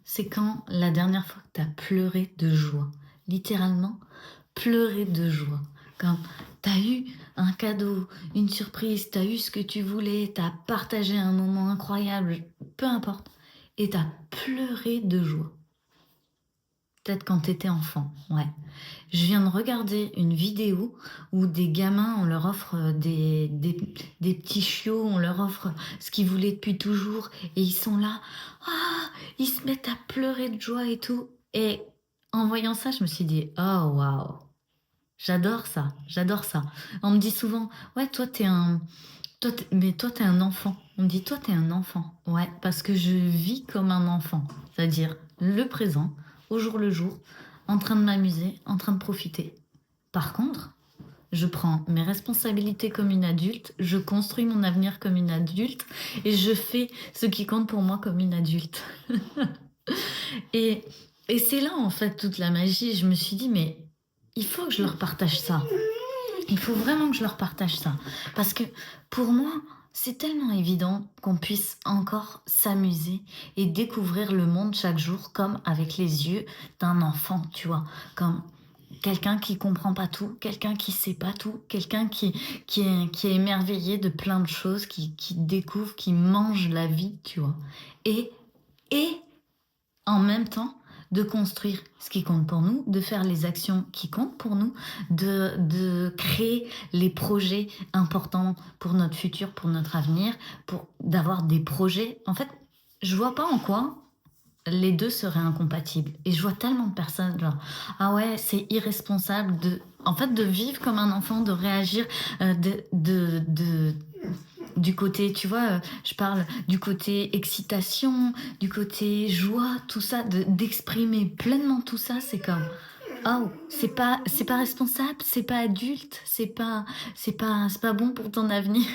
c'est quand la dernière fois que tu as pleuré de joie? Littéralement, pleurer de joie. Quand tu as eu un cadeau, une surprise, tu as eu ce que tu voulais, tu as partagé un moment incroyable, peu importe, et tu as pleuré de joie. Peut-être quand tu étais enfant, ouais. Je viens de regarder une vidéo où des gamins, on leur offre des petits chiots, on leur offre ce qu'ils voulaient depuis toujours, et ils sont là, ah, ils se mettent à pleurer de joie et tout. Et en voyant ça, je me suis dit, oh waouh, j'adore ça, j'adore ça. On me dit souvent, ouais, mais toi t'es un enfant. On me dit, toi t'es un enfant. Ouais, parce que je vis comme un enfant, c'est-à-dire le présent, au jour le jour, en train de m'amuser, en train de profiter. Par contre, je prends mes responsabilités comme une adulte, je construis mon avenir comme une adulte et je fais ce qui compte pour moi comme une adulte. Et, et c'est là en fait toute la magie. Je me suis dit, mais il faut que je leur partage ça. Il faut vraiment que je leur partage ça. Parce que pour moi, c'est tellement évident qu'on puisse encore s'amuser et découvrir le monde chaque jour comme avec les yeux d'un enfant, tu vois. Comme quelqu'un qui comprend pas tout, quelqu'un qui sait pas tout, quelqu'un qui est émerveillé de plein de choses, qui découvre, qui mange la vie, tu vois. Et, et en même temps, de construire ce qui compte pour nous, de faire les actions qui comptent pour nous, de créer les projets importants pour notre futur, pour notre avenir, pour d'avoir des projets. En fait, je vois pas en quoi les deux seraient incompatibles. Et je vois tellement de personnes genre, ah ouais, c'est irresponsable en fait, de vivre comme un enfant, de réagir du côté, tu vois, je parle du côté excitation, du côté joie, tout ça, d'exprimer pleinement tout ça, c'est comme, oh, c'est pas responsable, c'est pas adulte, c'est pas bon pour ton avenir.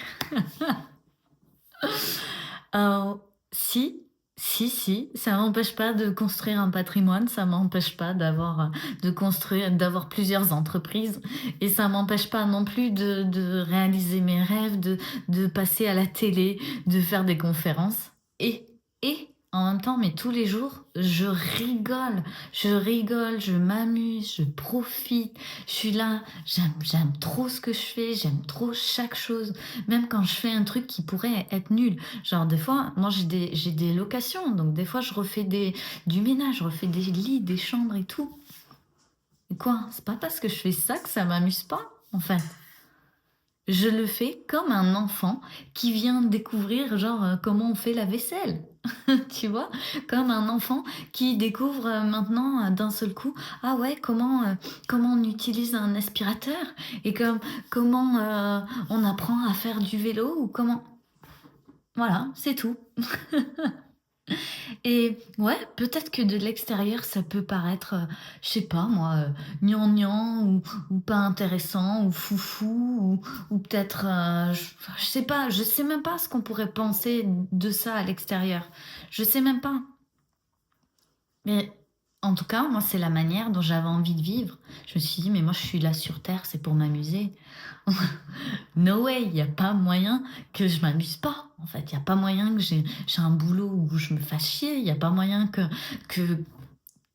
Euh, si, si, ça m'empêche pas de construire un patrimoine, ça m'empêche pas d'avoir plusieurs entreprises, et ça m'empêche pas non plus de réaliser mes rêves, de passer à la télé, de faire des conférences. Et en même temps, mais tous les jours, je rigole, je m'amuse, je profite, je suis là, j'aime trop ce que je fais, j'aime trop chaque chose, même quand je fais un truc qui pourrait être nul. Genre des fois, moi j'ai des locations, donc des fois je refais du ménage, je refais des lits, des chambres et tout. Et quoi, c'est pas parce que je fais ça que ça m'amuse pas, en fait. Je le fais comme un enfant qui vient découvrir genre comment on fait la vaisselle. Tu vois? Comme un enfant qui découvre maintenant d'un seul coup, ah ouais, comment on utilise un aspirateur et comment on apprend à faire du vélo ou comment. Voilà, c'est tout. Et ouais, peut-être que de l'extérieur, ça peut paraître, je sais pas moi, gnangnan ou pas intéressant ou foufou ou peut-être, je sais même pas ce qu'on pourrait penser de ça à l'extérieur. Je sais même pas. Mais en tout cas, moi, c'est la manière dont j'avais envie de vivre. Je me suis dit, mais moi, je suis là sur Terre, c'est pour m'amuser. No way, il n'y a pas moyen que je m'amuse pas. En fait, il n'y a pas moyen que j'ai un boulot où je me fasse chier. Il n'y a pas moyen que,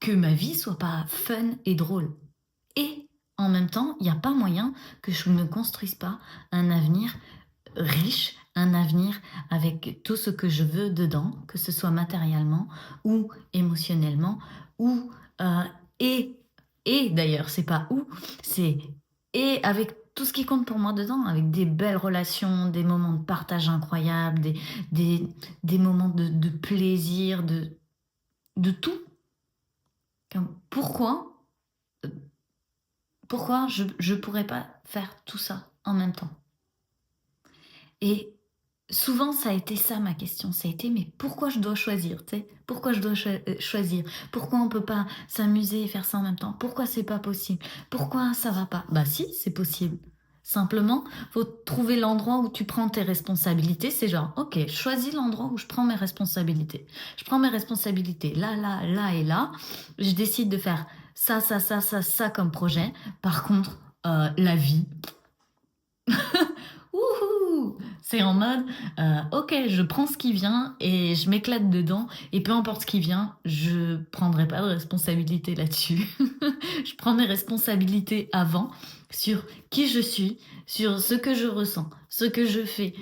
que ma vie soit pas fun et drôle. Et en même temps, il n'y a pas moyen que je ne construise pas un avenir riche, un avenir avec tout ce que je veux dedans, que ce soit matériellement ou émotionnellement, ou et et d'ailleurs, c'est pas où, c'est et avec tout ce qui compte pour moi dedans, avec des belles relations, des moments de partage incroyables, des, des moments de plaisir, de tout. Pourquoi, pourquoi je pourrais pas faire tout ça en même temps? Et souvent, ça a été ça ma question. Ça a été, mais pourquoi je dois choisir, tu sais? Pourquoi je dois choisir? Pourquoi on peut pas s'amuser et faire ça en même temps? Pourquoi c'est pas possible? Pourquoi ça va pas? Bah si, c'est possible. Simplement, faut trouver l'endroit où tu prends tes responsabilités. C'est genre, ok, je choisis l'endroit où je prends mes responsabilités. Je prends mes responsabilités là, là, là et là. Je décide de faire ça comme projet. Par contre, la vie, Wouhou! C'est en mode, ok, je prends ce qui vient et je m'éclate dedans, et peu importe ce qui vient, je prendrai pas de responsabilité là-dessus. Je prends mes responsabilités avant sur qui je suis, sur ce que je ressens, ce que je fais,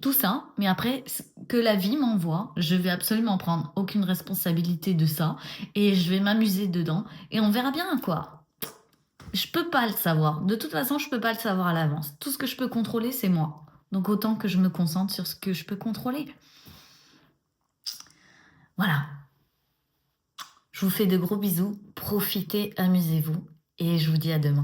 tout ça, mais après, que la vie m'envoie, je vais absolument prendre aucune responsabilité de ça, et je vais m'amuser dedans, et on verra bien, quoi. Je peux pas le savoir. De toute façon, je peux pas le savoir à l'avance. Tout ce que je peux contrôler, c'est moi. Donc autant que je me concentre sur ce que je peux contrôler. Voilà. Je vous fais de gros bisous. Profitez, amusez-vous. Et je vous dis à demain.